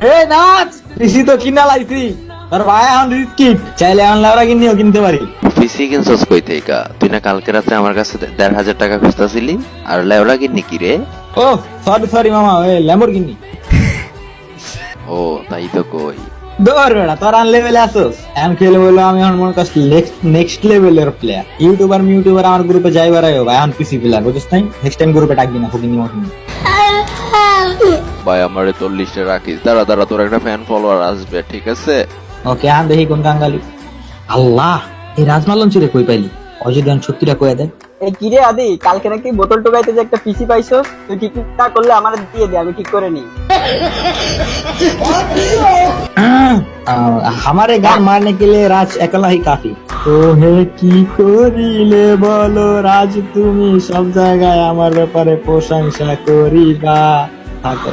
হে নাচ, পিসি তো কিনা লাইছি। তোর ভাই এখন রিস্কি, চাইলে এখন লাউরা কিনেও কিনতে পারি। পিসি কিনছস কই থেকে? তুই না কালকে রাতে আমার কাছে ১,৫০০ টাকা খুঁজতাছিলি, আর লেওরা কিননি কি রে? ও সরি সরি মামা, ওই ল্যাম্বরগিনি। ও তাই তো কই। দৌড় বেড়া, তোর আন লেভেলে আসোস। এখন খেলে বললো আমি এখন মনে করছি নেক্সট লেভেলের প্লেয়ার। ইউটিউবার আমার গ্রুপে যাই বেড়াইও ভাই, এখন পিসি প্লেয়ার বুঝছিস নাই? নেক্সট টাইম গ্রুপে ডাকবি না, ফকিনি মকিনি। ভাই আমারে তোর লিস্টে রাখিস, দাঁড়া দাঁড়া, তোর একটা ফ্যান ফলোয়ার আসবে, ঠিক আছে? ওকে, এখন দেখি কোন কাঙ্গালি। আল্লাহ, এই রাজমালন চুরে কই পাইলি? অযোধ্যান সত্যিটা কয়ে দেয়। এই কিরে আদি, কালকে নাকি বোতল টোকাইতে যে একটা পিসি পাইছো, তুই ঠিক না করলে আমার দিয়ে দে, আমি ঠিক করে নিই। हमारे गान मारने के लिए राज একলা ही काफी। তো হে কি করিলে বলো রাজ, তুমি সব জায়গায় আমার ব্যাপারে প্রশংসা করিবা। থাকো।